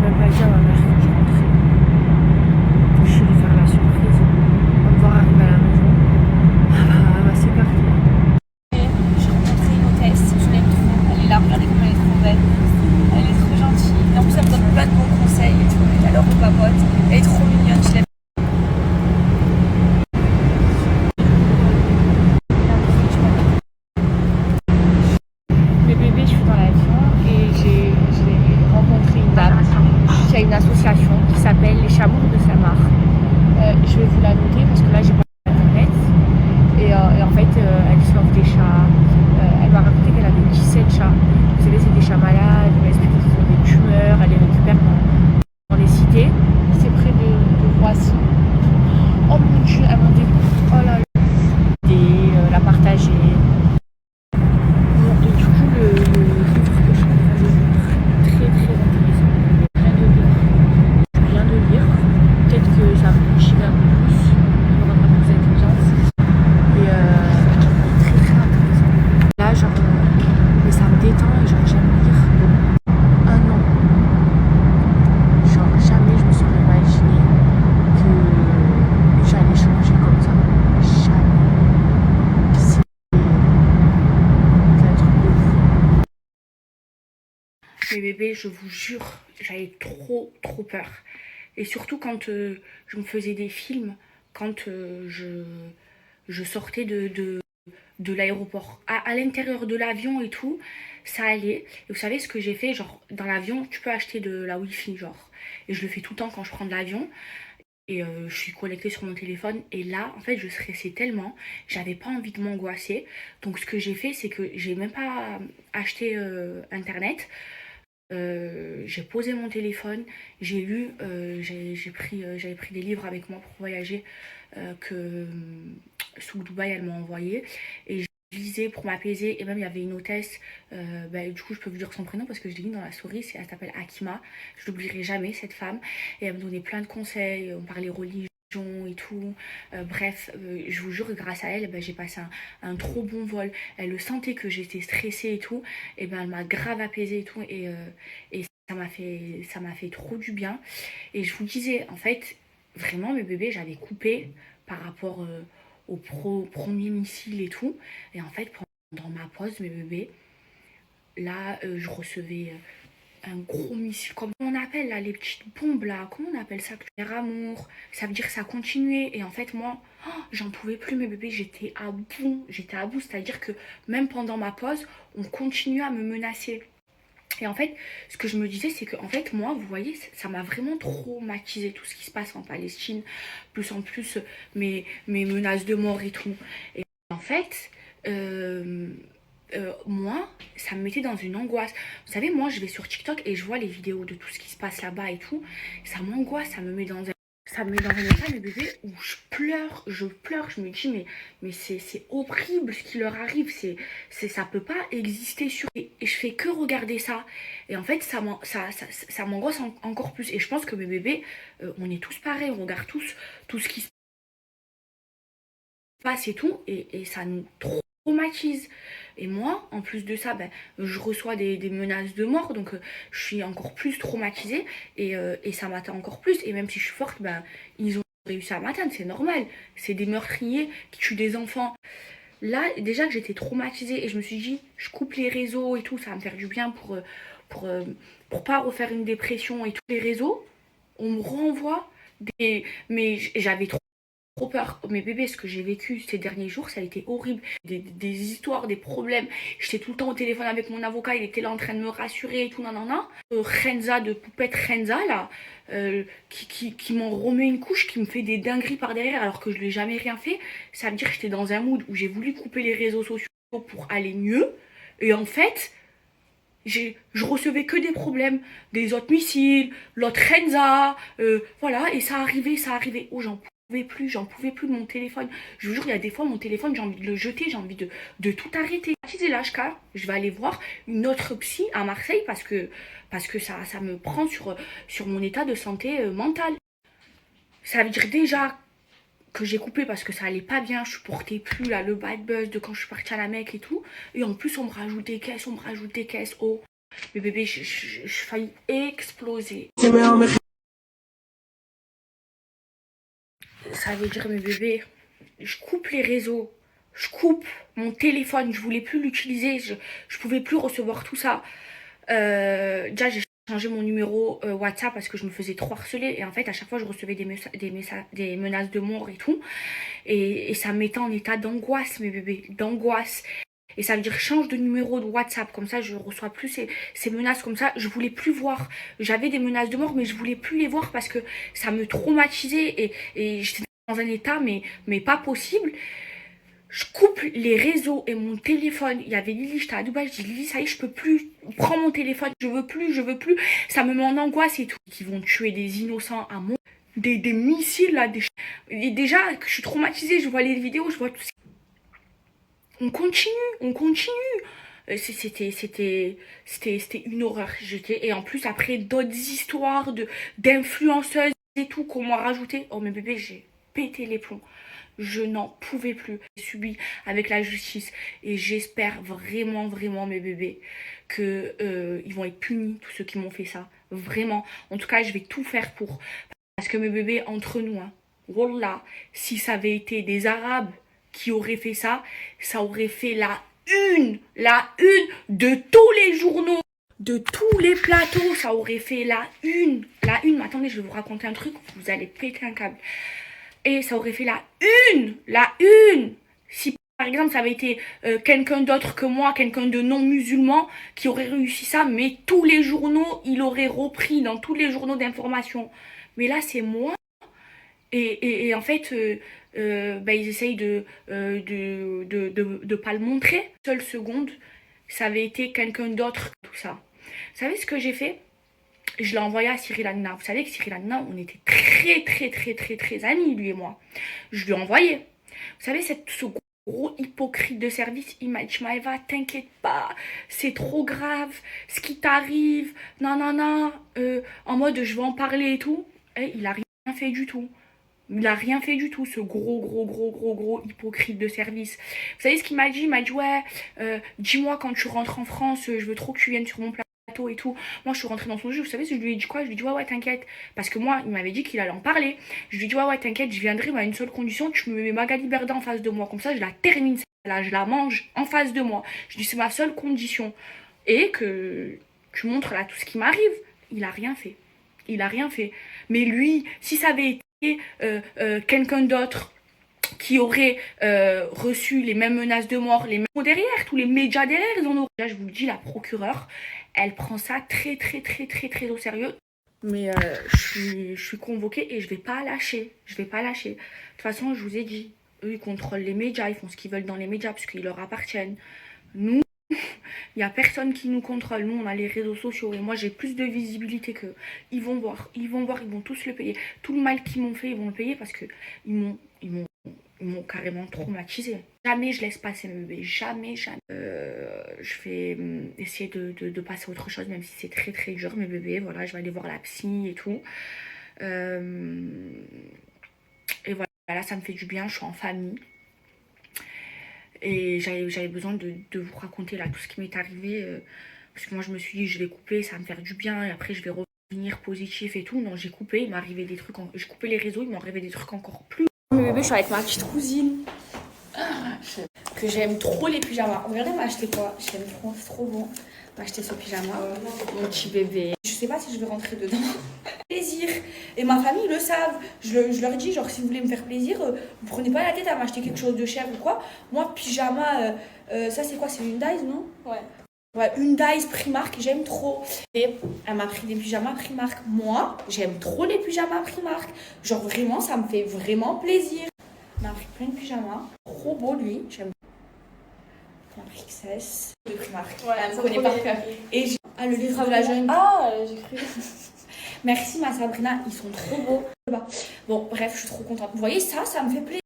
même pas dit à ma mère quand je rentrais. Je suis allée faire la surprise. On va me voir arriver à la maison. Elle va s'écarter. J'ai rencontré une hôtesse, je l'aime trop. Elle est là, regardez comme elle est trop belle. Elle est trop gentille. Et en plus, elle me donne plein de bons conseils et tout. Elle adore papote. Elle est trop mignonne, je l'aime. Mes bébés, je suis dans l'avion et j'ai rencontré une dame qui a une association qui s'appelle Les Chamours de Saint-Marc. Je vais vous la noter parce que là, j'ai pas internet. Et en fait, elle sauve des chats. Elle m'a raconté qu'elle avait 17 chats. Vous savez, c'est des chats malades. Elle m'a expliqué qu'ils ont des tumeurs. Elle les récupère dans les cités. C'est près de Roissy. Oh mon Dieu, elle m'a dit, oh là là, la partager. Et du coup, le livre que je suis en train de lire, très très intéressant. Rien de lire. Je viens de lire. Peut-être que ça me motive un peu plus. Il y aura pas plus d'intelligence. Et très très intéressant. Là, genre, mais ça me détend et genre, j'aime lire. Un an. Genre, jamais je me serais imaginé que j'allais changer comme ça. Jamais. C'est un truc de fou. Mais bébé, je vous jure, j'avais trop peur. Et surtout quand je me faisais des films, quand je sortais de l'aéroport. À l'intérieur de l'avion et tout, ça allait. Et vous savez ce que j'ai fait? Genre, dans l'avion, tu peux acheter de la Wi-Fi, genre. Et je le fais tout le temps quand je prends de l'avion. Et je suis connectée sur mon téléphone. Et là, en fait, je stressais tellement. J'avais pas envie de m'angoisser. Donc, ce que j'ai fait, c'est que j'ai même pas acheté Internet. J'ai posé mon téléphone, j'ai lu, j'avais pris des livres avec moi pour voyager que Souk Dubaï elle m'a envoyé et je lisais pour m'apaiser et même il y avait une hôtesse, du coup je peux vous dire son prénom parce que je l'ai mis dans la story, elle s'appelle Akima, je l'oublierai jamais cette femme et elle me donnait plein de conseils, on parlait religion et tout, bref, je vous jure que grâce à elle j'ai passé un trop bon vol, elle le sentait que j'étais stressée et tout, et elle m'a grave apaisée et tout et ça m'a fait trop du bien et je vous disais en fait vraiment mes bébés j'avais coupé par rapport au premier missile et tout et en fait pendant ma pause mes bébés là je recevais un gros missile, comme on appelle là, les petites bombes là, comment on appelle ça? Amour, ça veut dire que ça continuait. Et en fait, moi, j'en pouvais plus, mes bébés, j'étais à bout, c'est-à-dire que même pendant ma pause, on continuait à me menacer. Et en fait, ce que je me disais, c'est que en fait, moi, vous voyez, ça m'a vraiment traumatisé tout ce qui se passe en Palestine, plus en plus mes menaces de mort et tout. Et en fait, moi, ça me mettait dans une angoisse. Vous savez, moi, je vais sur TikTok et je vois les vidéos de tout ce qui se passe là-bas et tout. Ça m'angoisse, ça me met dans un état, mes bébés, où je pleure, je me dis, mais c'est horrible ce qui leur arrive, ça peut pas exister sur... Et je fais que regarder ça. Et en fait, ça m'angoisse encore plus. Et je pense que mes bébés, on est tous pareils, on regarde tous tout ce qui se passe et tout, et ça nous traumatise. Et moi, en plus de ça, je reçois des menaces de mort, donc je suis encore plus traumatisée et ça m'atteint encore plus. Et même si je suis forte, ils ont réussi à m'atteindre, c'est normal. C'est des meurtriers qui tuent des enfants. Là, déjà que j'étais traumatisée et je me suis dit, je coupe les réseaux et tout, ça va me faire du bien pour, euh, pour pas refaire une dépression et tous les réseaux, on me renvoie des... Mais j'avais trop peur. Mes bébés, ce que j'ai vécu ces derniers jours, ça a été horrible. Des histoires, des problèmes. J'étais tout le temps au téléphone avec mon avocat, il était là en train de me rassurer et tout, nanana. Renza, de poupette Renza, là, qui m'en remet une couche, qui me fait des dingueries par derrière alors que je lui ai jamais rien fait. Ça veut dire que j'étais dans un mood où j'ai voulu couper les réseaux sociaux pour aller mieux. Et en fait, je recevais que des problèmes, des autres missiles, l'autre Renza, voilà, et ça arrivait. Oh, j'en pouvais plus de mon téléphone. Je vous jure, il y a des fois, mon téléphone, j'ai envie de le jeter, j'ai envie de tout arrêter. C'est l'HK, je vais aller voir une autre psy à Marseille parce que ça me prend sur mon état de santé mentale. Ça veut dire déjà que j'ai coupé parce que ça allait pas bien, je supportais plus là, le bad buzz de quand je suis partie à la Mecque et tout. Et en plus, on me rajoute des caisses, oh. Mais bébé, je failli exploser. Ça veut dire, mes bébés, je coupe les réseaux. Je coupe mon téléphone. Je voulais plus l'utiliser. Je pouvais plus recevoir tout ça. Déjà, j'ai changé mon numéro WhatsApp parce que je me faisais trop harceler. Et en fait, à chaque fois, je recevais des menaces de mort et tout. Et ça me mettait en état d'angoisse, mes bébés. D'angoisse. Et ça veut dire change de numéro de WhatsApp. Comme ça, je reçois plus ces menaces comme ça. Je voulais plus voir. J'avais des menaces de mort, mais je voulais plus les voir parce que ça me traumatisait. Et j'étais dans un état, mais pas possible. Je coupe les réseaux et mon téléphone. Il y avait Lily, j'étais à Dubaï. Je dis Lily, ça y est, je peux plus. Prends mon téléphone. Je veux plus. Ça me met en angoisse et tout. Qui vont tuer des innocents à mort. Des missiles là. Et déjà, je suis traumatisée. Je vois les vidéos, je vois tout ça. On continue. C'était une horreur. Et en plus, après, d'autres histoires d'influenceuses et tout qu'on m'a rajouté. Oh, mes bébés, j'ai pété les plombs. Je n'en pouvais plus. J'ai subi avec la justice. Et j'espère vraiment, mes bébés, qu'ils vont être punis, tous ceux qui m'ont fait ça. Vraiment. En tout cas, je vais tout faire pour. Parce que mes bébés, entre nous, hein, wallah, si ça avait été des Arabes qui auraient fait ça, ça aurait fait la une de tous les journaux, de tous les plateaux, ça aurait fait la une. Mais attendez, je vais vous raconter un truc, vous allez péter un câble. Et ça aurait fait la une. Si par exemple ça avait été quelqu'un d'autre que moi, quelqu'un de non musulman qui aurait réussi ça, mais tous les journaux, il aurait repris dans tous les journaux d'information. Mais là, c'est moi. Et en fait, ils essayent de pas le montrer. Seule seconde, ça avait été quelqu'un d'autre, tout ça. Vous savez ce que j'ai fait? Je l'ai envoyé à Cyril Hanouna. Vous savez que Cyril Hanouna, on était très amis, lui et moi. Je lui ai envoyé. Vous savez, ce gros hypocrite de service, il m'a dit, Maëva, t'inquiète pas, c'est trop grave, ce qui t'arrive, non, en mode, je vais en parler et tout. Et il a rien fait du tout. Ce gros hypocrite de service. Vous savez ce qu'il m'a dit? Il m'a dit, ouais, dis-moi quand tu rentres en France, je veux trop que tu viennes sur mon plateau et tout. Moi, je suis rentrée dans son jeu. Vous savez, je lui ai dit quoi? Je lui ai dit, ouais, t'inquiète. Parce que moi, il m'avait dit qu'il allait en parler. Je lui ai dit, ouais, t'inquiète, je viendrai, mais à une seule condition, tu me mets Magali Berda en face de moi. Comme ça, je la termine, là, je la mange en face de moi. Je lui ai dit, c'est ma seule condition. Et que tu montres là tout ce qui m'arrive. Il a rien fait. Mais lui, si ça avait été quelqu'un d'autre qui aurait reçu les mêmes menaces de mort, les mêmes derrière, tous les médias derrière, ils en auraient. Là, je vous le dis, la procureure, elle prend ça très au sérieux. Mais je suis convoquée et je vais pas lâcher. De toute façon, je vous ai dit, eux, ils contrôlent les médias, ils font ce qu'ils veulent dans les médias parce qu'ils leur appartiennent. Nous, il n'y a personne qui nous contrôle. Nous, on a les réseaux sociaux. Et moi, j'ai plus de visibilité qu'eux. Ils vont voir. Ils vont tous le payer. Tout le mal qu'ils m'ont fait, ils vont le payer parce que ils m'ont carrément traumatisé. Jamais je laisse passer mes bébés. Jamais. Je vais essayer de passer à autre chose, même si c'est très dur, mes bébés. Voilà, je vais aller voir la psy et tout. Et voilà, ça me fait du bien. Je suis en famille. Et j'avais besoin de vous raconter là tout ce qui m'est arrivé. Parce que moi, je me suis dit, je vais couper, ça va me faire du bien. Et après, je vais revenir positif et tout. Non, j'ai coupé. Il m'est arrivé des trucs. J'ai coupé les réseaux. Il m'est arrivé des trucs encore plus. Mes bébés, je suis avec ma petite cousine. Que j'aime trop les pyjamas. Regardez, elle m'a acheté quoi? J'aime trop, c'est trop bon. Elle m'a acheté ce pyjama. Mon petit bébé. Je sais pas si je vais rentrer dedans. Plaisir. Et ma famille le savent. Je leur dis, genre, si vous voulez me faire plaisir, vous prenez pas la tête à m'acheter quelque chose de cher ou quoi. Moi, pyjama, ça c'est quoi? C'est une Hyundai, non? Ouais, Hyundai Primark, j'aime trop. Et elle m'a pris des pyjamas Primark. Moi, j'aime trop les pyjamas Primark. Genre, vraiment, ça me fait vraiment plaisir. Elle m'a pris plein de pyjamas. Trop beau, lui. J'aime. Elle m'a pris XS de Primark. Ouais, elle me connaît par cœur. Et le livre de la jeune. Ah, j'ai cru. Merci ma Sabrina, ils sont trop beaux. Bon, bref, je suis trop contente. Vous voyez, ça me fait plaisir.